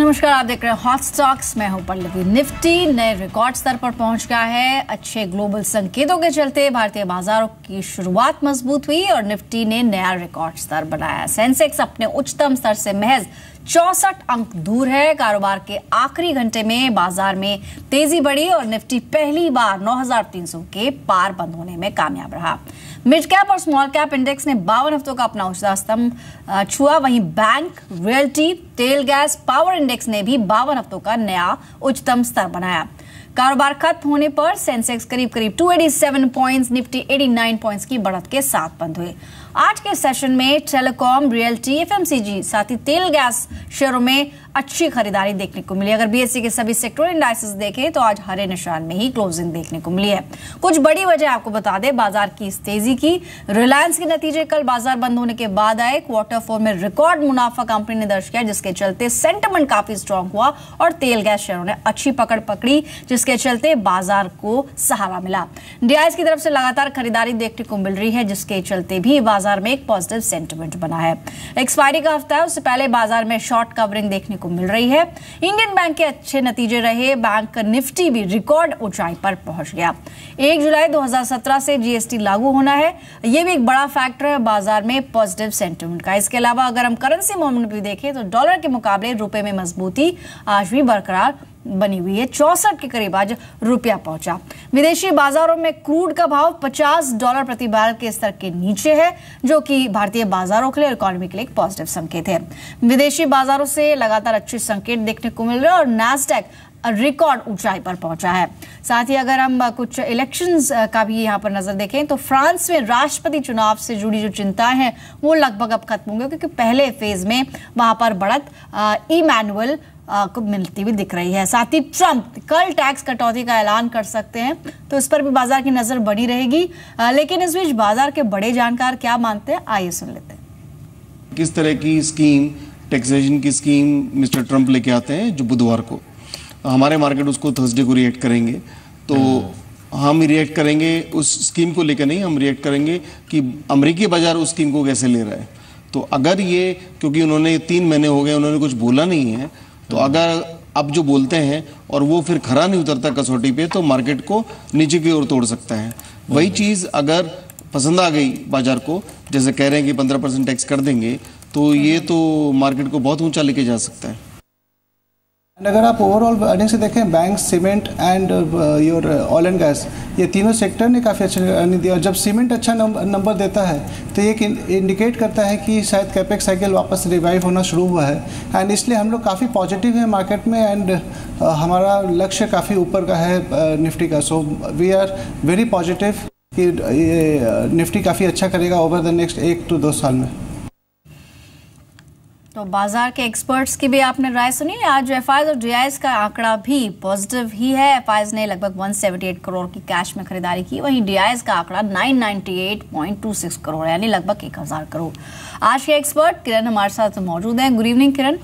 नमस्कार, आप देख रहे हैं हॉट स्टॉक्स। मैं हूं पल्लवी। निफ्टी नए रिकॉर्ड स्तर पर पहुंच गया है। अच्छे ग्लोबल संकेतों के चलते भारतीय बाजारों की शुरुआत मजबूत हुई और निफ्टी ने नया रिकॉर्ड स्तर बनाया। सेंसेक्स अपने उच्चतम स्तर से महज 64 अंक दूर है। कारोबार के आखिरी घंटे में बाजार में तेजी बढ़ी और निफ्टी पहली बार 9300 के पार बंद होने में कामयाब रहा। मिड कैप और स्मॉल कैप इंडेक्स ने 52 हफ्तों का अपना उच्चतम स्तंभ छुआ। वहीं बैंक, रियल्टी, तेल, गैस, पावर इंडेक्स ने भी 52 हफ्तों का नया उच्चतम स्तर बनाया। कारोबार खत्म होने पर सेंसेक्स करीब 287 पॉइंट्स, निफ्टी 89 पॉइंट्स की बढ़त के साथ बंद हुए। आज के सेशन में टेलीकॉम, रियल्टी, एफएमसीजी साथ ही तेल गैस शेयरों में अच्छी खरीदारी देखने को मिली। अगर बीएसई के सभी सेक्टर इंडाइसेस देखें तो आज हरे निशान में ही क्लोजिंग देखने को मिली है। कुछ बड़ी वजह आपको बता दें बाजार की इस तेजी की। रिलायंस के नतीजे कल बाजार बंद होने के बाद आए। क्वार्टर 4 में रिकॉर्ड मुनाफा कंपनी ने दर्ज किया, जिसके चलते सेंटिमेंट काफी स्ट्रांग हुआ और तेल गैस शेयरों ने अच्छी पकड़ पकड़ी, जिसके चलते बाजार को सहारा मिला। डीआईएस की तरफ से लगातार खरीदारी देखने को मिल रही है, जिसके चलते भी बाजार में एक पॉजिटिव सेंटिमेंट बना है। एक्सपायरी का हफ्ता है, उससे पहले बाजार में शॉर्ट कवरिंग देखने को मिल रही है। इंडियन बैंक के अच्छे नतीजे रहे। बैंक निफ्टी भी रिकॉर्ड ऊंचाई पर पहुंच गया। 1 जुलाई 2017 से जीएसटी लागू होना है, यह भी एक बड़ा फैक्टर है बाजार में पॉजिटिव सेंटिमेंट का। इसके अलावा अगर हम करेंसी मूवमेंट भी देखें तो डॉलर के मुकाबले रुपए में मजबूती आज भी बरकरार बनी हुई है। 64 के करीब आज रुपया पहुंचा। विदेशी बाजारों में क्रूड का भाव $50 प्रति बैरल के स्तर के नीचे है, जो कि भारतीय बाजारों के लिए, इकोनॉमी के लिए एक पॉजिटिव संकेत है। विदेशी बाजारों से लगातार अच्छे संकेत देखने को मिल रहे हैं और नैस्डैक रिकॉर्ड ऊंचाई पर पहुंचा है। साथ ही अगर हम कुछ इलेक्शंस का भी यहां पर नजर देखें तो फ्रांस में राष्ट्रपति चुनाव से जुड़ी जो चिंताएं हैं वो लगभग अब खत्म होंगी, क्योंकि पहले फेज में वहां पर बढ़त इमैनुअल को मिलती हुई दिख रही है। साथ ही ट्रंप कल टैक्स कटौती का ऐलान कर सकते हैं, तो इस पर भी बाजार की नजर बनी रहेगी। लेकिन इस बीच बाजार के बड़े जानकार क्या मानते हैं, आइए सुन लेते हैं। किस तरह की स्कीम, टैक्सेशन की स्कीम मिस्टर ट्रंप लेके आते हैं, जो बुधवार को हमारे मार्केट उसको थर्सडे को रिएक्ट करेंगे। तो हम रिएक्ट करेंगे उस स्कीम को लेकर नहीं, हम रिएक्ट करेंगे कि अमेरिकी बाजार उस स्कीम को कैसे ले रहा है। तो अगर ये, क्योंकि उन्होंने 3 महीने हो गए उन्होंने कुछ बोला नहीं है, तो अगर अब जो बोलते हैं और वो फिर खरा नहीं उतरता कसौटी पे, तो मार्केट को नीचे की ओर तोड़ सकता है। वही चीज़ अगर पसंद आ गई बाजार को, जैसे कह रहे हैं कि 15% टैक्स कर देंगे, तो ये तो मार्केट को बहुत ऊंचा लेके जा सकता है। अगर आप ओवरऑल अर्निंग से देखें, bank, cement and your oil and gas, ये तीनों सेक्टर ने काफ़ी अच्छा अर्निंग दिया। और जब सीमेंट अच्छा नंबर देता है तो ये इंडिकेट करता है कि शायद कैपेक्स साइकिल वापस रिवाइव होना शुरू हुआ है। एंड इसलिए हम लोग काफ़ी पॉजिटिव हैं मार्केट में। एंड हमारा लक्ष्य काफ़ी ऊपर का है निफ्टी का। So we are very positive कि ये निफ्टी काफ़ी अच्छा करेगा ओवर द नेक्स्ट 1 to 2 साल में। तो बाजार के एक्सपर्ट्स की भी आपने राय सुनी। आज एफआईज और डीआईएस का आंकड़ा भी पॉजिटिव ही है। एफआईज ने लगभग 178 करोड़ की कैश में खरीदारी की, वहीं डीआईएस का आंकड़ा 998.26 करोड़ यानी लगभग 1000 करोड़। आज के एक्सपर्ट किरण हमारे साथ मौजूद हैं। गुड इवनिंग किरण।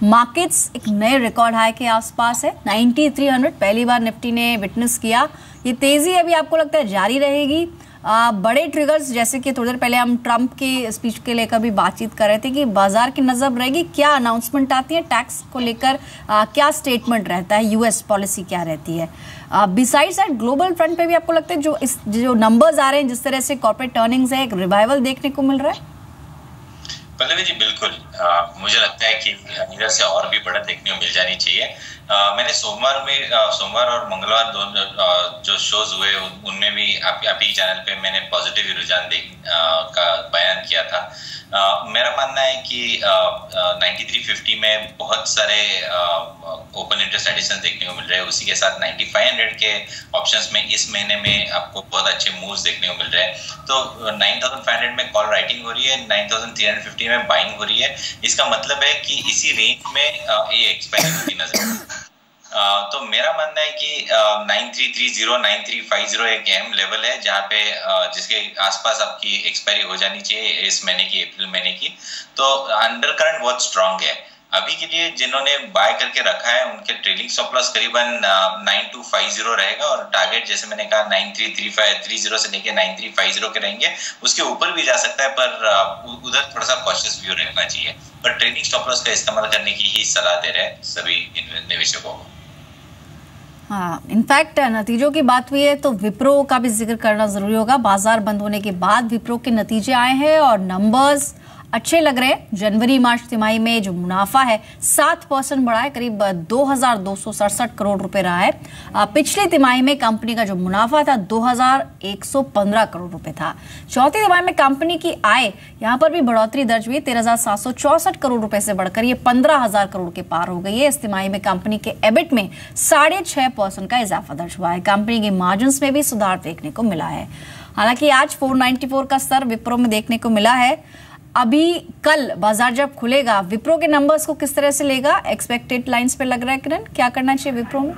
मार्केट्स एक नए रिकॉर्ड हाई के आसपास है, 9300 पहली बार निफ्टी ने विटनेस किया। ये तेजी अभी आपको लगता है जारी रहेगी? बड़े ट्रिगर्स, जैसे कि थोड़ी देर पहले हम ट्रंप की स्पीच के लेकर भी बातचीत कर रहे थे कि बाजार की नजर रहेगी, क्या अनाउंसमेंट आती है टैक्स को लेकर, क्या स्टेटमेंट रहता है, यूएस पॉलिसी क्या रहती है? बिसाइड्स दैट ग्लोबल फ्रंट पे भी आपको लगता है जो नंबर्स आ रहे हैं, जिस तरह से कॉर्पोरेट अर्निंग्स है, एक रिवाइवल देखने को मिल रहा है? पल्लवी जी बिल्कुल, मुझे लगता है कि इधर से और भी बढ़त देखने को मिल जानी चाहिए। मैंने सोमवार और मंगलवार दोनों जो शोज हुए उनमें भी आप ही चैनल पे मैंने पॉजिटिव रुझान का बयान किया था। मेरा मानना है कि 9350 में बहुत सारे ओपन इंटरेस्ट एडिशन देखने को मिल रहे हैं। उसी के साथ 9500 के ऑप्शंस में इस महीने में आपको बहुत अच्छे मूव्स देखने को मिल रहे हैं। तो 9500 में कॉल राइटिंग हो रही है, 9350 में बाइंग हो रही है। इसका मतलब है कि इसी रेंज में ये एक्सपायरी होती नजर। तो मेरा मानना है कि 9330 9350 एक अहम लेवल है जहाँ पे जिसके आसपास आपकी एक्सपायरी हो जानी चाहिए इस महीने की, अप्रैल महीने की। तो अंडर करंट बहुत स्ट्रांग है। अभी के लिए जिन्होंने बाय करके रखा है उनके ट्रेलिंग स्टॉप लॉस करीबन 9250 रहेगा और टारगेट जैसे मैंने कहा 9330 से लेके 9350 के रहेंगे। उसके ऊपर भी जा सकता है पर उधर थोड़ा सा कॉशियस व्यू रहना चाहिए, पर ट्रेलिंग स्टॉप लॉस का इस्तेमाल करने की ही सलाह दे रहे हैं सभी निवेशकों को। हाँ, इनफैक्ट नतीजों की बात हुई है तो विप्रो का भी जिक्र करना जरूरी होगा। बाजार बंद होने के बाद विप्रो के नतीजे आए हैं और नंबर्स अच्छे लग रहे हैं। जनवरी मार्च तिमाही में जो मुनाफा है 7% बढ़ा है, करीब 2267 करोड़ रुपए रहा है। पिछली तिमाही में कंपनी का जो मुनाफा था 2115 करोड़ रुपए था। चौथी तिमाही में कंपनी की आय यहां पर भी बढ़ोतरी दर्ज हुई, 13,764 करोड़ रुपए से बढ़कर ये 15,000 करोड़ के पार हो गई है। इस तिमाही में कंपनी के एबिट में 6.5% का इजाफा दर्ज हुआ है। कंपनी के मार्जिन्स में भी सुधार देखने को मिला है। हालांकि आज 494 का स्तर विप्रो में देखने को मिला है। अभी कल बाजार जब खुलेगा विप्रो के नंबर्स को किस तरह से लेगा, एक्सपेक्टेड लाइंस पे लग रहा है किरण, क्या करना चाहिए विप्रो में?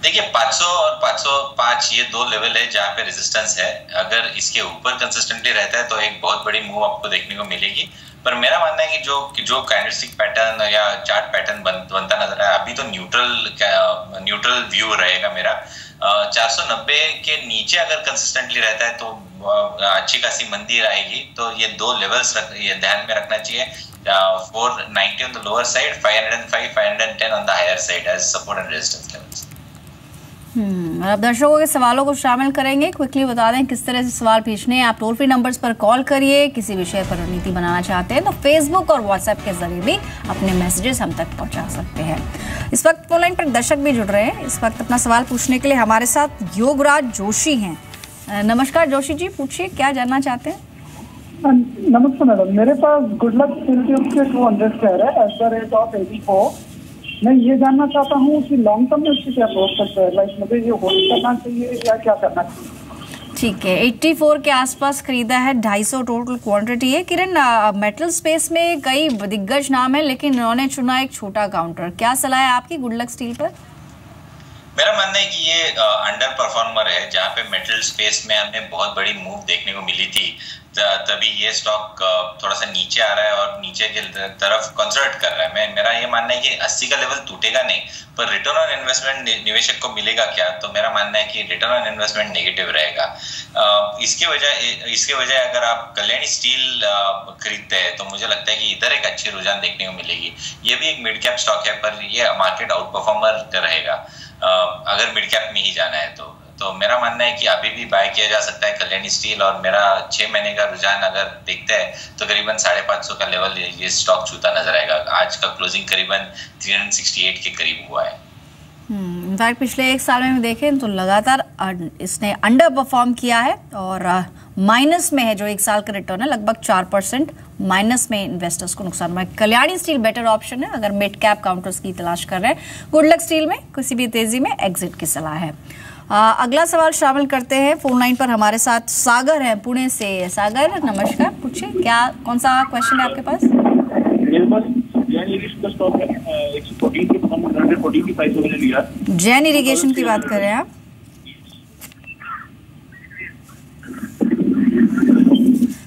देखिए 500 और 505 ये दो लेवल है जहाँ पे रेजिस्टेंस है। अगर इसके ऊपर कंसिस्टेंटली रहता है तो एक बहुत बड़ी मूव आपको देखने को मिलेगी। पर मेरा मानना है कि जो कैंडलस्टिक पैटर्न या चार्ट पैटर्न बनता नजर आया अभी तो न्यूट्रल व्यू रहेगा मेरा। 490 के नीचे अगर कंसिस्टेंटली रहता है तो अच्छी खासी मंदी आएगी। तो ये दो लेवल्स ये ध्यान में रखना चाहिए, 490 on the lower side, 505 510 on the higher side as support and resistance levels. अब दर्शकों के सवालों को शामिल करेंगे। क्विकली बता दें किस तरह से सवाल पूछने हैं। आप टोल फ्री नंबर्स पर कॉल करिए। किसी विषय पर रणनीति बनाना चाहते हैं तो फेसबुक और व्हाट्सएप के जरिए भी अपने मैसेजेस हम तक पहुंचा सकते हैं। इस वक्त फोन लाइन पर दर्शक भी जुड़ रहे हैं। इस वक्त अपना सवाल पूछने के लिए हमारे साथ योगराज जोशी हैं। नमस्कार जोशी जी, पूछिए क्या जानना चाहते हैं। नमस्ते मैडम, मेरे पास गुडलक स्टील ट्यूब के 200 शेयर है एट द रेट ऑफ 84। मैं ये जानना चाहता हूँ कि लॉन्ग टर्म में उसकी क्या प्रोस्पेक्ट है, लाइक मुझे ये होल्ड करना चाहिए या क्या करना चाहिए? ठीक है, 84 के आसपास खरीदा है, 250 टोटल क्वांटिटी है। किरण, मेटल स्पेस में कई दिग्गज नाम है लेकिन इन्होंने चुना एक छोटा काउंटर, क्या सलाह है आपकी गुडलक स्टील पर? मेरा मानना है कि ये अंडर परफॉर्मर है। जहाँ पे मेटल स्पेस में हमें बहुत बड़ी मूव देखने को मिली थी तभी ये स्टॉक थोड़ा सा नीचे आ रहा है और नीचे की तरफ कंसर्ट कर रहा है। मेरा ये मानना है कि 80 का लेवल टूटेगा नहीं, पर रिटर्न ऑन इन्वेस्टमेंट निवेशक को मिलेगा क्या, तो मेरा मानना है कि रिटर्न ऑन इन्वेस्टमेंट नेगेटिव रहेगा। इसके वजह अगर आप कल्याणी स्टील खरीदते हैं तो मुझे लगता है कि इधर एक अच्छी रुझान देखने को मिलेगी। ये भी एक मिड कैप स्टॉक है पर ये मार्केट आउट परफॉर्मर रहेगा अगर मिड कैप में ही जाना है तो मेरा मानना है कि अभी भी बाय किया जा सकता है कल्याणी स्टील। और मेरा 6 महीने का रुझान अगर देखते हैं तो करीबन 550 का लेवल ये स्टॉक छूता नजर आएगा। आज का क्लोजिंग करीबन 368 के करीब हुआ है। इनफैक्ट पिछले एक साल में देखें तो लगातार इसने अंडर परफॉर्म किया है और माइनस में है। जो एक साल का रिटर्न है लगभग 4% माइनस में इन्वेस्टर्स को नुकसान हुआ है। कल्याणी स्टील बेटर ऑप्शन है अगर मिड कैप काउंटर्स की तलाश कर रहे हैं। गुडलक स्टील में किसी भी तेजी में एग्जिट की सलाह है। अगला सवाल शामिल करते हैं। फोन लाइन पर हमारे साथ सागर है पुणे से। सागर नमस्कार, पूछिए क्या कौन सा क्वेश्चन है आपके पास? जैन इरिगेशन की बात कर रहे हैं आप?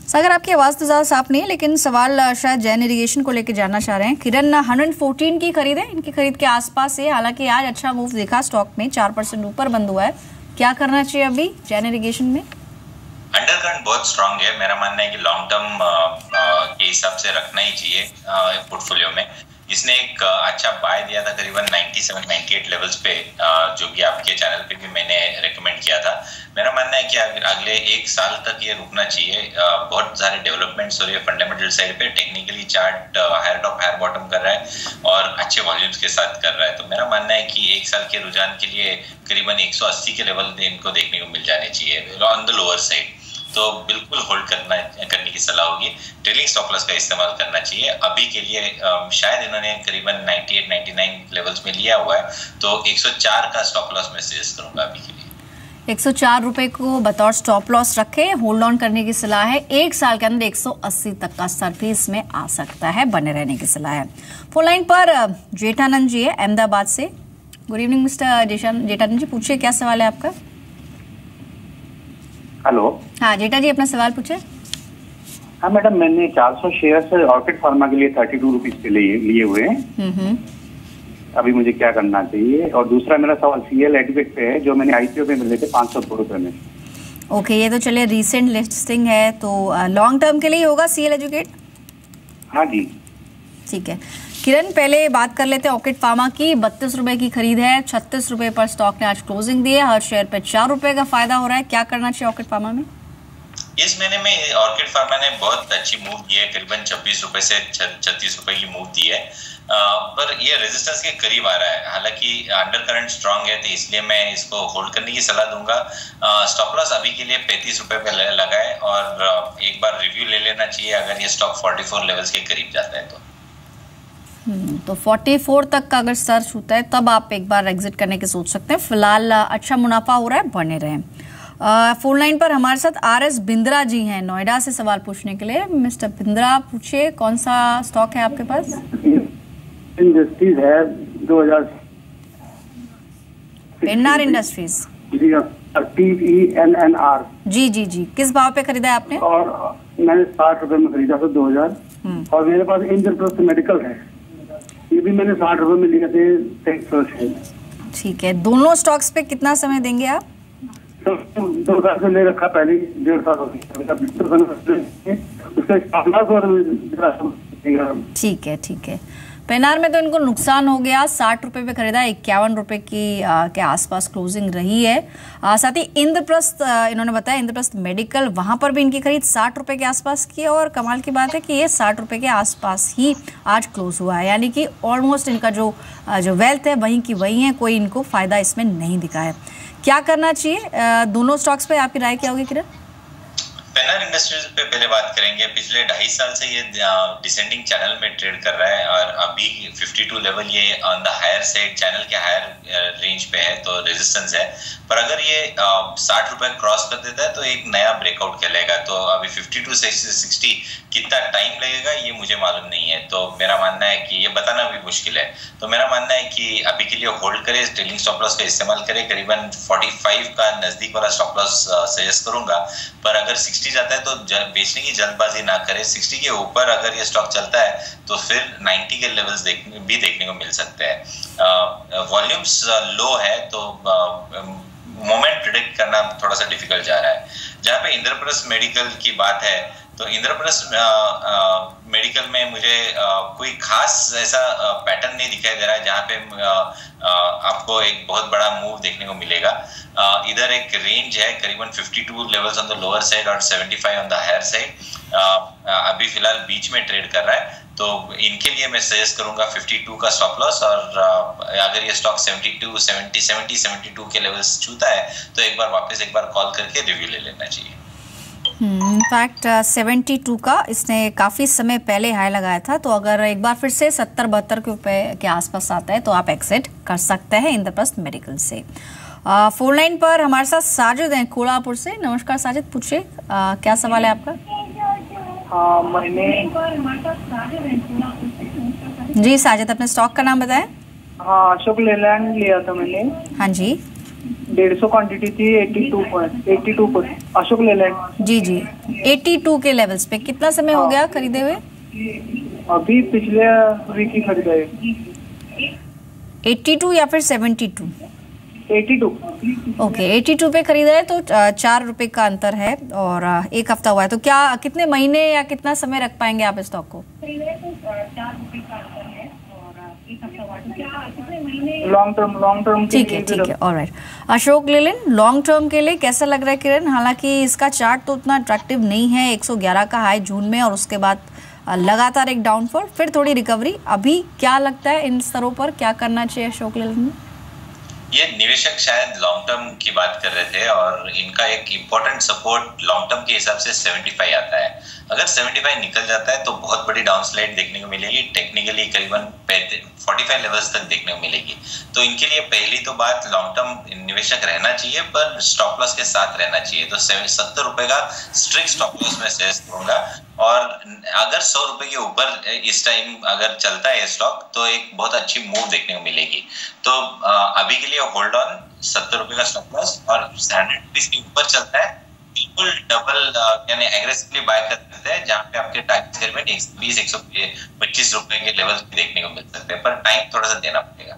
सागर आपकी आवाज तो ज्यादा साफ नहीं है लेकिन सवाल शायद जैन इरिगेशन को लेकर जानना चाह रहे हैं। किरण, 114 की खरीद है, इनकी खरीद के आसपास है। हालांकि आज अच्छा मूव देखा स्टॉक में, 4% ऊपर बंद हुआ है। क्या करना चाहिए अभी जैन इरिगेशन में? अंडरकरंट बहुत स्ट्रांग है। मेरा मानना है कि लॉन्ग टर्म के हिसाब से रखना ही चाहिए पोर्टफोलियो में। इसने एक अच्छा बाय दिया था करीबन 97-98 लेवल्स पे, जो कि आपके चैनल पे भी मैंने रेकमेंड किया था। मेरा मानना है कि अगले 1 साल तक ये रुकना चाहिए। बहुत सारे डेवलपमेंट्स हो रही है फंडामेंटल साइड पे। Technically chart higher top higher bottom कर रहा है और अच्छे वॉल्यूम्स के साथ कर रहा है। तो मेरा मानना है कि 1 साल के रुझान के लिए करीबन 180 के लेवल इनको देखने को मिल जाने चाहिए ऑन द लोअर साइड। तो बिल्कुल होल्ड करने की सलाह होगी। ट्रेलिंग स्टॉप लॉस का इस्तेमाल करना चाहिए अभी के लिए। शायद इन्होंने करीबन 98-99 लेवल्स में लिया हुआ है तो 104 का स्टॉप लॉस मैं सजेस्ट करूंगा अभी के लिए। 104 रुपए को बतौर स्टॉप लॉस रखे, होल्ड ऑन करने की सलाह है। 1 साल के अंदर 180 तक का स्तर भी इसमें आ सकता है, बने रहने की सलाह है। फोन लाइन पर जेठानंद जी है अहमदाबाद से। गुड इवनिंग मिस्टर जेठानंद जी, पूछिए क्या सवाल है आपका? हेलो। हाँ जेठा जी, अपना सवाल पूछे। हाँ मैडम, मैंने 400 शेयर ऑर्किड फार्मा के लिए 32 रुपीज पे लिए हुए हैं। अभी मुझे क्या करना चाहिए? और दूसरा मेरा सवाल CL एडुकेट पे है, जो मैंने IPO पे मिले थे 502 रुपए में। ओके, ये तो चलिए रिसेंट लिस्टिंग है, तो लॉन्ग टर्म के लिए होगा CL एजुकेट? हाँ जी ठीक है। किरण, पहले बात कर लेते हैं ऑर्किड फार्मा की। 32 रुपए की खरीद है, 36 रुपए पर स्टॉक ने आज क्लोजिंग दी है, हर शेयर पे 4 रुपए का फायदा हो रहा है। क्या करना चाहिए ऑर्किड फार्मा में? इस महीने में ऑर्किड फार्मा ने बहुत अच्छी मूव दी है, करीबन 26 रुपए से 36 रुपए की मूव दी है, पर ये रेजिस्टेंस के करीब आ रहा है। हालांकि अंडर करंट स्ट्रांग है, तो इसलिए मैं इसको होल्ड करने की सलाह दूंगा। स्टॉप लॉस अभी के लिए 35 रुपए पे लगाए और एक बार रिव्यू ले लेना चाहिए अगर ये स्टॉक 44 लेवल्स के करीब जाता है तो 44 तक का अगर स्तर छूता है तब आप एक बार एग्जिट करने की सोच सकते हैं। फिलहाल अच्छा मुनाफा हो रहा है, बने रहें। फोन लाइन पर हमारे साथ RS बिंद्रा जी हैं नोएडा से सवाल पूछने के लिए। मिस्टर बिंद्रा, पूछिए कौन सा स्टॉक है आपके पास? इंडस्ट्रीज है 2000। Pennar industries TENNR। जी, किस भाव पे खरीदा है आपने? और मैंने 60 रुपए में खरीदा था 2000। और मेरे पास इंद्रप्रस्थ मेडिकल है, ये भी मैंने 60 रुपए में लिए थे। ठीक है, दोनों स्टॉक्स पे कितना समय देंगे आप? 2 साल से ले रखा, पहले 1.5 साल हो गया। ठीक है। पेनार में तो इनको नुकसान हो गया, 60 रुपए पे खरीदा, 51 रुपए की के आसपास क्लोजिंग रही है। साथ ही इंद्रप्रस्थ, इन्होंने बताया इंद्रप्रस्थ मेडिकल, वहां पर भी इनकी खरीद 60 रुपए के आसपास की है और कमाल की बात है कि ये 60 रुपए के आसपास ही आज क्लोज हुआ है, यानी कि ऑलमोस्ट इनका जो वेल्थ है वहीं की वहीं है, कोई इनको फायदा इसमें नहीं दिखा है। क्या करना चाहिए दोनों स्टॉक्स पे, आपकी राय क्या होगी किरण? पेन्नार इंडस्ट्रीज पे पहले बात करेंगे। पिछले 2.5 साल से ये डिसेंडिंग चैनल में ट्रेड कर रहा है और अभी 52 लेवल ये on the higher side, channel के हायर रेंज पे है, तो रेजिस्टेंस है। पर अगर ये 60 रुपए क्रॉस कर देता है तो एक नया ब्रेकआउट कहलाएगा। तो अभी 52 से 60 कितना टाइम लगेगा ये मुझे मालूम नहीं है, तो मेरा मानना है कि ये बताना भी मुश्किल है। तो मेरा मानना है कि अभी के लिए होल्ड करे, ट्रेलिंग स्टॉप लॉस का इस्तेमाल करे, करीबन 45 का नजदीक वाला स्टॉप लॉस सजेस्ट करूंगा। पर अगर 60 जाता है तो बेचने की जल्दबाजी ना करे। 60 के ऊपर अगर ये स्टॉक चलता है तो फिर 90 के लेवल्स देखने को मिल सकते हैं। वॉल्यूम्स लो है तो मोमेंट प्रिडिक्ट करना थोड़ा सा डिफिकल्ट जा रहा है। जहाँ पे इंद्रप्रस्थ मेडिकल की बात है तो इंद्रप्रस्थ मेडिकल में मुझे कोई खास ऐसा पैटर्न नहीं दिखाई दे रहा है जहाँ पे आपको एक बहुत बड़ा मूव देखने को मिलेगा। इधर एक रेंज है करीबन 52 levels on the lower side और 75 ऑन द हायर साइड। अभी फिलहाल बीच में ट्रेड कर रहा है, तो इनके लिए मैं सजेस्ट करूंगा 52 का स्टॉप लॉस। और अगर ये स्टॉक 72 के लेवल्स छूता है तो एक बार कॉल करके रिव्यू ले लेना चाहिए। इनफैक्ट 72 का इसने काफ़ी समय पहले हाई लगाया था, तो अगर एक बार फिर से 70-72 के रुपए के आसपास आता है तो आप एक्सिट कर सकते हैं इंद्रप्रस्थ मेडिकल से। फोन लाइन पर हमारे साथ साजिद हैं कोल्हापुर से। नमस्कार साजिद, पूछिए क्या सवाल है आपका? हाँ, मैंने जी साजिद, अपने स्टॉक का नाम बताएं। हाँ, अशोक लेलैंड लिया था मैंने। हाँ जी, 150 क्वांटिटी थी, 82 पर अशोक लेलैंड। जी 82 के लेवल्स पे कितना समय हो गया खरीदे हुए? अभी पिछले वीक ही खरीदा है। 82 या फिर 72? 82। ओके, 82 पे खरीदा है तो 4 रुपए का अंतर है और 1 हफ्ता हुआ है। तो क्या कितने महीने या कितना समय रख पाएंगे आप स्टॉक को? लॉन्ग टर्म ठीक है, alright. Ashok Leyland long term के लिए कैसा लग रहा है किरण? हालांकि इसका चार्ट तो उतना अट्रैक्टिव नहीं है, 111 का हाई जून में और उसके बाद लगातार एक डाउनफॉल, फिर थोड़ी रिकवरी। अभी क्या लगता है इन स्तरों पर क्या करना चाहिए अशोक लेलैंड में? ये निवेशक शायद लॉन्ग टर्म की बात कर रहे थे और इनका एक इम्पोर्टेंट सपोर्ट लॉन्ग टर्म के हिसाब से 75 आता है। अगर 75 निकल जाता है तो बहुत बड़ी डाउनस्लाइड देखने को मिलेगी, टेक्निकली करीबन 45 लेवल्स तक देखने को मिलेगी। तो इनके लिए पहली तो बात लॉन्ग टर्म निवेशक रहना चाहिए, पर स्टॉप लॉस के साथ रहना चाहिए। तो 70 रुपए का स्ट्रिक्ट स्टॉप लॉस में सजेस्ट करूंगा। और अगर 100 रुपए के ऊपर इस टाइम अगर चलता है स्टॉक तो एक बहुत अच्छी मूव देखने को मिलेगी। तो अभी के लिए होल्ड ऑन, 70 रुपए का स्टॉप लॉस। और 100 रुपीज के ऊपर चलता है बिल्कुल डबल यानी एग्रेसिवली बाय करते है जहाँ पे आपके टारगेट करीबन 120-125 रुपए के लेवल भी देखने को मिल सकते हैं, पर टाइम थोड़ा सा देना पड़ेगा।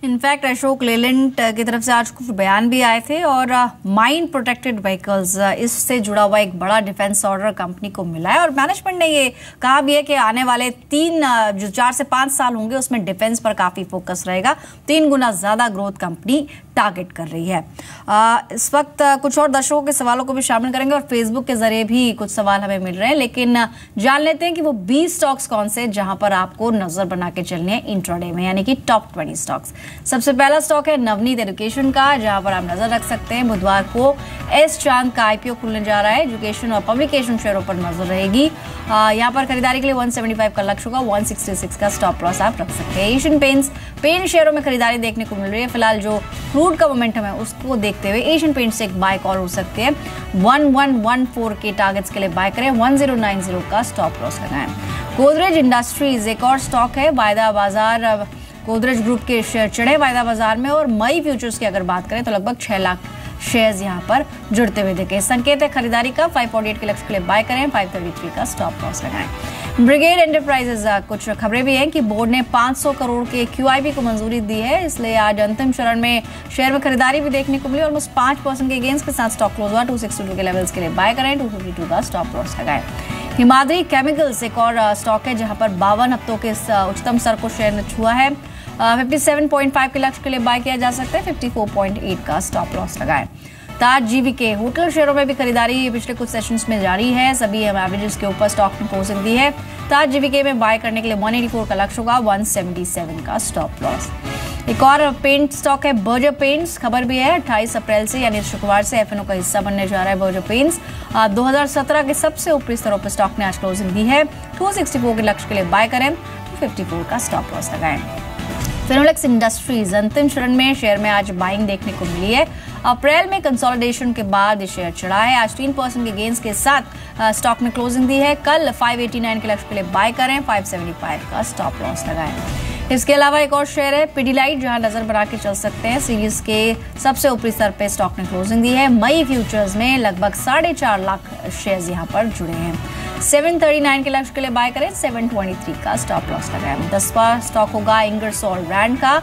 इनफैक्ट अशोक लेलैंड की तरफ से आज कुछ बयान भी आए थे और माइन प्रोटेक्टेड व्हीकल्स इससे जुड़ा हुआ एक बड़ा डिफेंस ऑर्डर कंपनी को मिला है और मैनेजमेंट ने ये कहा भी है कि आने वाले 4 से 5 साल होंगे उसमें डिफेंस पर काफी फोकस रहेगा। 3 गुना ज्यादा ग्रोथ कंपनी टारगेट कर रही है। इस वक्त कुछ और दर्शकों के सवालों को भी शामिल करेंगे और फेसबुक के जरिए भी कुछ सवाल हमें मिल रहे हैं, लेकिन जान लेते हैं कि वो 20 स्टॉक्स कौन से जहां पर आपको नजर बना के चलने हैं इंट्राडे में, यानी कि टॉप 20 स्टॉक्स। सबसे पहला स्टॉक है नवनीत एजुकेशन का, जहां पर आप नजर रख सकते हैं। बुधवार को एस चांद का आईपीओ खुलने जा रहा है। एजुकेशन और पब्लिकेशन शेयरों पर नजर रहेगी। यहाँ पर खरीदारी के लिए 175 का लक्ष्य होगा, 166 का स्टॉप लॉस आप रख सकते हैं। एशियन पेंट शेयरों में खरीदारी देखने को मिल रही है। फिलहाल जो क्रूड का मोमेंटम है उसको देखते हुए एशियन पेंट से एक बाय कॉल हो सकती है। 1114 के टारगेट्स के लिए बाय करें, 1090 का स्टॉप लॉस लगाएं। गोदरेज इंडस्ट्रीज एक और स्टॉक है। वायदा बाजार गोदरेज ग्रुप के शेयर चढ़े वायदा बाजार में और मई फ्यूचर्स की अगर बात करें तो लगभग 6 लाख शेयर्स यहां पर जुड़ते हुए दिखे। संकेत है खरीदारी का, 548 के लक्ष्य के लिए बाय करें, 533 का स्टॉप लॉस लगाएं। ब्रिगेड एंटरप्राइजेज कुछ खबरें भी हैं कि बोर्ड ने 500 करोड़ के QIP को मंजूरी दी है, इसलिए आज अंतिम चरण में शेयर में खरीदारी भी देखने को मिली। ऑलमोस्ट 5% के गेंस के साथ स्टॉक क्लोज हुआ। 262 के लेवल्स के लिए बाय करें, 252 का स्टॉप लॉस लगाएं। हिमाद्री केमिकल्स एक और स्टॉक है जहां पर 52 हफ्तों के उच्चतम स्तर को शेयर ने छुआ है। 57.5 के लक्ष्य के लिए बाय किया जा सकता है, 54.8 का स्टॉप लॉस लगाएं। ताज जीवीके होटल शेयरों में भी खरीदारी पिछले कुछ सेशंस में जारी है। सभी एवरेजेस के ऊपर स्टॉक ने क्लोजिंग दी है। ताज जीवीके में बाय करने के लिए 184 का लक्ष्य होगा, 177 का स्टॉप लॉस। एक और पेंट स्टॉक है बर्जर पेंट्स। खबर भी है 28 अप्रैल से यानी शुक्रवार से FNO का हिस्सा बनने जा रहा है बर्जर पेंट्स। 2017 के सबसे ऊपरी स्तरों पर स्टॉक ने आज क्लोजिंग दी है। 264 के लक्ष्य के लिए बाय करें, 254 का स्टॉप लॉस लगाएं। फिनोलेक्स इंडस्ट्रीज अंतिम चरण में शेयर में आज बाइंग देखने को मिली है। अप्रैल में कंसोलिडेशन के बाद ये शेयर चढ़ा है। आज 3% के गेंस के साथ स्टॉक ने क्लोजिंग दी है। कल 589 के लक्ष्य के लिए बाय करें, 575 का स्टॉप लॉस लगाएं। इसके अलावा एक और शेयर है पिडिलाइट, जहां नजर बना के चल सकते हैं। सीरीज के सबसे ऊपरी स्तर पे स्टॉक ने क्लोजिंग दी है। मई फ्यूचर्स में लगभग 4.5 लाख शेयर्स यहां पर जुड़े हैं। 739 के लक्ष्य के लिए बाय करें, 723 का स्टॉप लॉस लगाएं। 10वां स्टॉक होगा इंगरसोल ब्रांड का।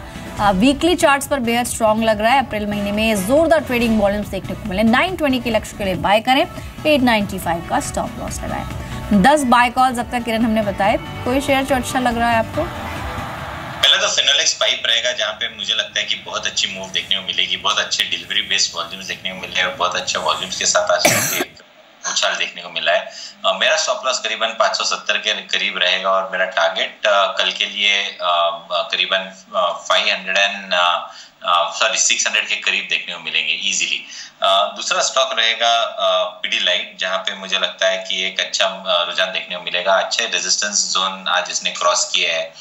वीकली चार्ट्स पर बेहद स्ट्रॉन्ग लग रहा है। अप्रैल महीने में जोरदार ट्रेडिंग वॉल्यूम्स देखने को मिले। 920 के लक्ष्य के लिए बाय करें, 895 का स्टॉप लॉस लगाएं। 10 बाय कॉल्स अब तक किरण हमने बताए। कोई शेयर जो अच्छा लग रहा है आपको? पहले तो फिनोलेक्स पाइप रहेगा, जहाँ पे मुझे लगता है कि बहुत अच्छी मूव देखने को मिलेगी। बहुत अच्छे डिलीवरी बेस्ड वॉल्यूम्स देखने को मिले और बहुत अच्छा वॉल्यूम्स के साथ आज उछाल देखने को मिला है। मेरा स्टॉप लॉस करीबन 570 के करीब रहेगा और मेरा टारगेट कल के लिए करीबन 600 के करीब देखने को मिलेंगे इजीली। दूसरा स्टॉक रहेगा पिडिलाइट, जहां पे मुझे लगता है कि एक अच्छा रुझान देखने को मिलेगा। अच्छे रेजिस्टेंस जोन आज इसने क्रॉस किए हैं।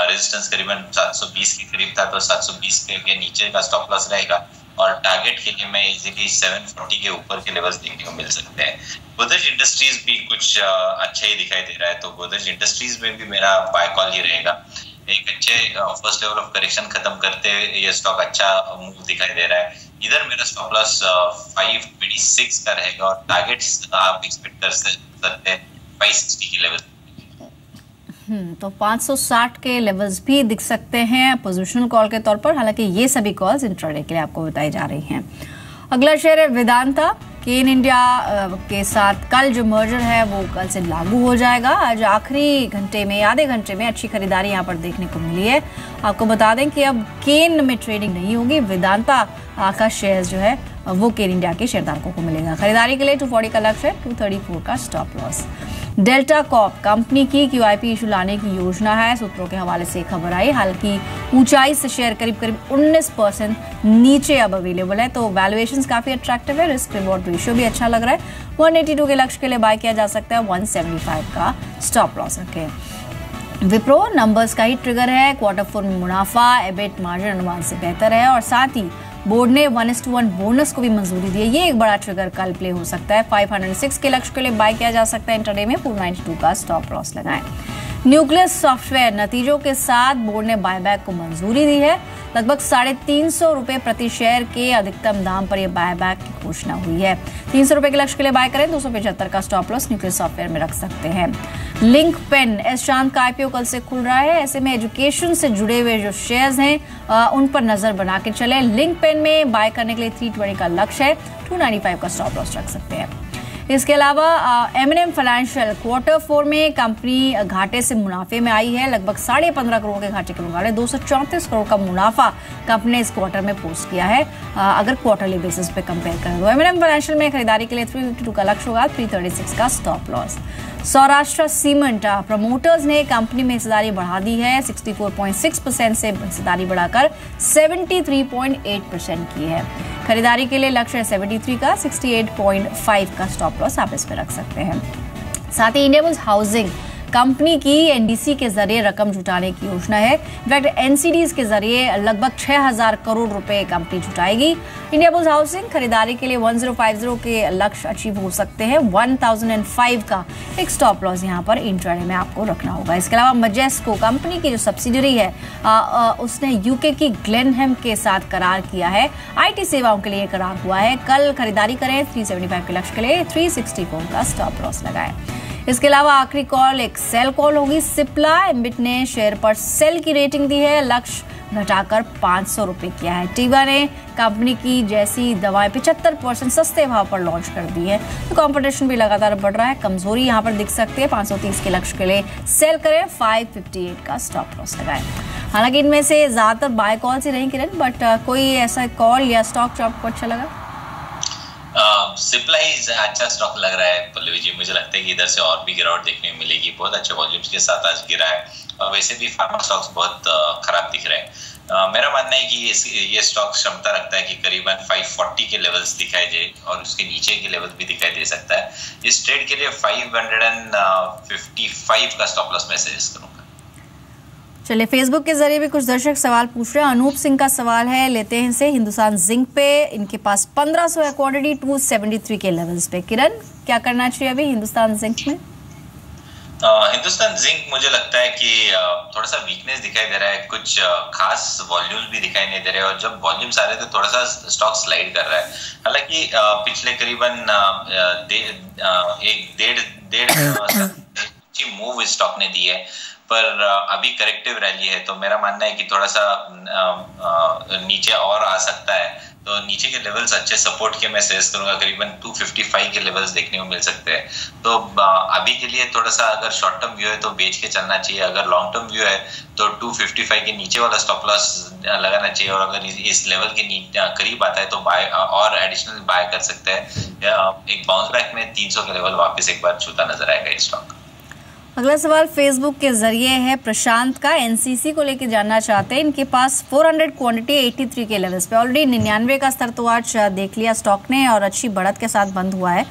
रेजिस्टेंस करीबन 720 के करीब था, तो 720 के नीचे का स्टॉप लॉस रहेगा और टारगेट के लिए मैं इजीली 740 के ऊपर के लेवल्स देखने को मिल सकते हैं। गोदरेज इंडस्ट्रीज भी कुछ अच्छा ही दिखाई दे रहा है, तो गोदरेज इंडस्ट्रीज में भी मेरा बाय कॉल ही रहेगा। एक अच्छे फर्स्ट लेवल ऑफ करेक्शन खत्म करते ये स्टॉक अच्छा मूव दिखाई दे रहा है। इधर मेरा स्टॉप लॉस 526 का रहेगा और टारगेट्स आप एक्सपेक्ट कर सकते हैं 560 के लेवल। तो 560 के लेवल्स भी दिख सकते हैं पोजिशनल कॉल के तौर पर। हालांकि ये सभी कॉल्स इंट्राडे के लिए आपको बताई जा रही हैं। अगला शेयर है वेदांता। केन इंडिया के साथ कल जो मर्जर है वो कल से लागू हो जाएगा। आज आखिरी घंटे में आधे घंटे में अच्छी खरीदारी यहाँ पर देखने को मिली है। आपको बता दें कि अब केन में ट्रेडिंग नहीं होगी। वेदांता का शेयर जो है वो केन इंडिया के शेयरधारकों को मिलेगा। खरीदारी के लिए 240 का लक्ष्य है, 234 का stop loss. Delta Corp company की QIP इशू लाने की योजना है, सूत्रों के हवाले से खबर आई। हालांकि ऊंचाई से शेयर करीब 19% नीचे अब अवेलेबल है, तो वैल्यूएशंस काफी अट्रैक्टिव है। रिस्क रिवॉर्ड रेशियो भी अच्छा लग रहा है। 182 के लक्ष्य के लिए बाय किया जा सकता है, 175 का स्टॉप लॉस रखें। विप्रो नंबर्स का ही ट्रिगर है। Q4 में मुनाफा EBIT मार्जिन अनुमान से बेहतर है और साथ ही बोर्ड ने 1:1 बोनस को भी मंजूरी दी है। ये एक बड़ा ट्रिगर कल प्ले हो सकता है। 506 के लक्ष्य के लिए बाय किया जा सकता है इंट्राडे में, 492 का स्टॉप लॉस लगाएं। न्यूक्लियस सॉफ्टवेयर नतीजों के साथ बोर्ड ने बायबैक को मंजूरी दी है। लगभग 350 रुपए प्रति शेयर के अधिकतम दाम पर यह बायबैक की घोषणा हुई है। 300 रुपए के लक्ष्य के लिए बाय करें। 275 का स्टॉप लॉस न्यूक्लियस सॉफ्टवेयर में रख सकते हैं। लिंक पेन एस चांद का IPO कल से खुल रहा है। ऐसे में एजुकेशन से जुड़े हुए जो शेयर्स हैं उन पर नजर बना के चले। लिंक पेन में बाय करने के लिए 320 का लक्ष्य है। 295 का स्टॉप लॉस रख सकते हैं। इसके अलावा M&M फाइनेंशियल Q4 में कंपनी घाटे से मुनाफे में आई है। लगभग 15.5 करोड़ के घाटे के मुकाबले 234 करोड़ का मुनाफा कंपनी ने इस क्वार्टर में पोस्ट किया है। अगर क्वार्टरली बेसिस पे कंपेयर करें तो M&M फाइनेंशियल में खरीदारी के लिए 352 का लक्ष्य होगा। 336 का stop loss. Saurashtra cement promoters ने कंपनी में हिस्सेदारी बढ़ा दी है। 64.6% से हिस्सेदारी बढ़ाकर 73.8% की है। खरीदारी के लिए लक्ष्य है 73 का। 68.5 का स्टॉप लॉस आप इस पर रख सकते हैं। साथ ही इंडियाबुल्स हाउसिंग कंपनी की NDC के जरिए रकम जुटाने की योजना है। इनफैक्ट NCDs के जरिए लगभग 6000 करोड़ रुपए कंपनी जुटाएगी। इंडियाबुल्स हाउसिंग खरीदारी के लिए 1050 के लक्ष्य अचीव हो सकते हैं। 1005 का एक स्टॉप लॉस यहाँ पर इंट्राडे में आपको रखना होगा। इसके अलावा मजेस्को कंपनी की जो सब्सिडरी है उसने UK की ग्लेनहेम के साथ करार किया है। IT सेवाओं के लिए करार हुआ है। कल खरीदारी करें। 375 के लक्ष्य के लिए 364 का स्टॉप लॉस लगाएं। इसके अलावा आखिरी कॉल एक सेल कॉल होगी। सिप्ला एम्बिट ने शेयर पर सेल की रेटिंग दी है। लक्ष्य घटाकर 500 रुपए किया है। टीवा ने कंपनी की जैसी दवाएं 75% सस्ते भाव पर लॉन्च कर दी है। तो कंपटीशन भी लगातार बढ़ रहा है। कमजोरी यहां पर दिख सकती है। 530 के लक्ष्य के लिए सेल करें। 558 का स्टॉप लॉस लगाएं। हालांकि इनमें से ज्यादातर बाय कॉल ही रही किरण, बट कोई ऐसा कॉल या स्टॉक जो आपको अच्छा लगा? सिप्ला ही अच्छा स्टॉक लग रहा है पल्लवी जी। मुझे लगता है कि इधर से और भी गिरावट देखने को मिलेगी। बहुत अच्छे वॉल्यूम्स के साथ आज गिरा है और वैसे भी फार्मा स्टॉक्स बहुत खराब दिख रहे हैं। मेरा मानना है कि ये स्टॉक क्षमता रखता है कि करीबन 540 के लेवल्स दिखाई दे और उसके नीचे के लेवल भी दिखाई दे सकता है। इस ट्रेड के लिए 555 का स्टॉप लॉस मैं सजेस्ट करूंगा। चलिए, फेसबुक के जरिए भी कुछ दर्शक सवाल पूछ रहे हैं। अनूप सिंह का सवाल है, लेते हैं इनसे। हिंदुस्तान जिंक पे इनके पास 1500 है क्वांटिटी 273 के लेवल्स पे। किरण, क्या करना चाहिए अभी हिंदुस्तान जिंक में? हिंदुस्तान जिंक मुझे लगता है कि थोड़ा सा वीकनेस दिखाई दे रहा है। कुछ खास वॉल्यूम्स भी दिखाई नहीं दे रहे और जब वॉल्यूम्स आ रहे थे थोड़ा सा स्टॉक स्लाइड कर रहा है। हालांकि पिछले करीबन डेढ़ मूव इस स्टॉक ने दी है, पर अभी करेक्टिव रैली है। तो मेरा मानना है कि थोड़ा सा नीचे और आ सकता है। तो नीचे के लेवल्स अच्छे सपोर्ट के मैं सजेस्ट करूंगा। करीबन 255 के लेवल्स देखने को मिल सकते हैं। तो अभी के लिए थोड़ा सा अगर शॉर्ट टर्म व्यू है तो बेच के चलना चाहिए। अगर लॉन्ग टर्म व्यू है तो 255 के नीचे वाला स्टॉप लॉस लगाना चाहिए और अगर इस लेवल के करीब आता है तो बाय और एडिशनल बाय कर सकते हैं। एक बाउंस बैक में 300 के लेवल वापस एक बार छूता नजर आएगा इस स्टॉक। अगला सवाल फेसबुक के जरिए है प्रशांत का। NCC को लेकर जानना चाहते हैं। इनके पास 400 क्वांटिटी 83 के लेवल्स पे। ऑलरेडी 99 का स्तर तो आज देख लिया स्टॉक ने और अच्छी बढ़त के साथ बंद हुआ है।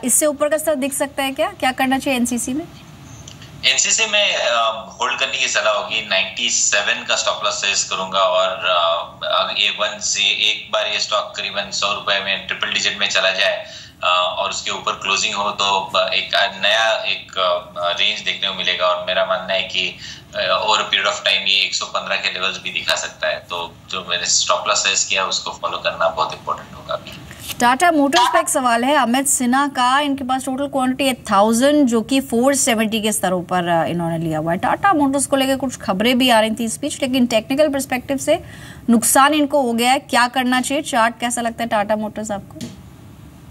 इससे ऊपर का स्तर दिख सकता है क्या करना चाहिए NCC में? NCC में होल्ड करने की सलाह होगी। 97 का स्टॉप लॉस सजेस्ट करूंगा और A1 से एक बार ये स्टॉक करीबन 100 रुपए में ट्रिपल डिजिट में चला जाए और उसके ऊपर क्लोजिंग हो तो एक नया रेंज देखने को मिलेगा। और मेरा मानना है कि ओवर पीरियड ऑफ टाइम ये 115 के लेवल्स भी दिखा सकता है। तो जो मैंने स्टॉप लॉस सजेस्ट किया उसको फॉलो करना बहुत इंपॉर्टेंट होगा अभी। टाटा मोटर्स का एक सवाल है अमित सिन्हा का। इनके पास टोटल क्वांटिटी 1000 जो कि 470 के स्तरों पर इन्होंने लिया हुआ है। टाटा मोटर्स को लेकर कुछ खबरें भी आ रही थी इस बीच, लेकिन टेक्निकल पर्सपेक्टिव से नुकसान इनको हो गया है। क्या करना चाहिए? चार्ट कैसा लगता है टाटा मोटर्स आपको?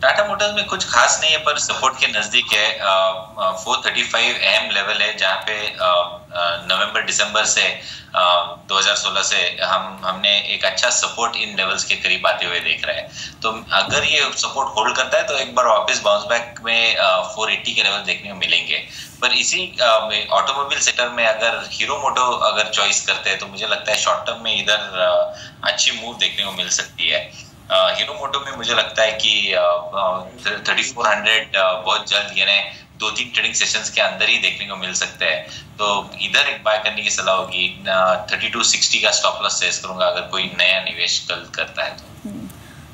टाटा मोटर्स में कुछ खास नहीं है, पर सपोर्ट के नजदीक है। 435 अहम लेवल है जहाँ पे नवंबर दिसंबर से 2016 से हमने एक अच्छा सपोर्ट इन लेवल्स के करीब आते हुए देख रहे हैं। तो अगर ये सपोर्ट होल्ड करता है तो एक बार वापस बाउंस बैक में 480 के लेवल देखने को मिलेंगे। पर इसी ऑटोमोबाइल सेक्टर में अगर हीरो मोटो अगर चॉइस करते हैं तो मुझे लगता है शॉर्ट टर्म में इधर अच्छी मूव देखने को मिल सकती है। हीरो मोटो में मुझे लगता है कि 3400 बहुत जल्द यानी 2-3 ट्रेडिंग सेशंस के अंदर ही देखने को मिल सकते हैं। तो इधर एक बाय करने की सलाह होगी। 3260 का स्टॉप लॉस सजेस्ट करूंगा अगर कोई नया निवेश कल करता है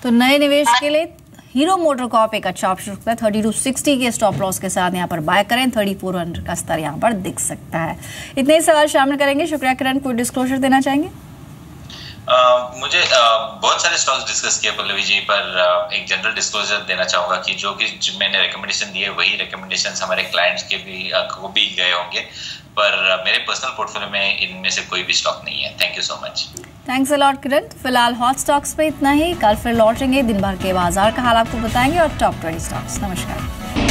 तो। नए निवेश के लिए हीरो मोटर कॉर्प एक अच्छा ऑप्शन है। 3260 के स्टॉप लॉस के साथ यहाँ पर बाय करें। 3400 का स्तर यहाँ पर दिख सकता है। इतने ही सवाल शामिल करेंगे। शुक्रिया किरण। कोई डिस्क्लोजर देना चाहेंगे? मुझे बहुत सारे स्टॉक्स डिस्कस किए पल्लवी जी, पर एक जनरल डिस्क्लोजर देना चाहूंगा कि जो मैंने रिकमेंडेशन दिए वही रिकमेंडेशंस हमारे क्लाइंट्स के भी गए होंगे, पर मेरे पर्सनल पोर्टफोलियो में इनमें से कोई भी स्टॉक नहीं है। Thank you so much. Thanks a lot Kiran. फिलहाल हॉट स्टॉक्स पे इतना ही। कल फिर लौटेंगे, दिन भर के बाजार का हाल आपको बताएंगे और टॉप 20 स्टॉक्स। नमस्कार।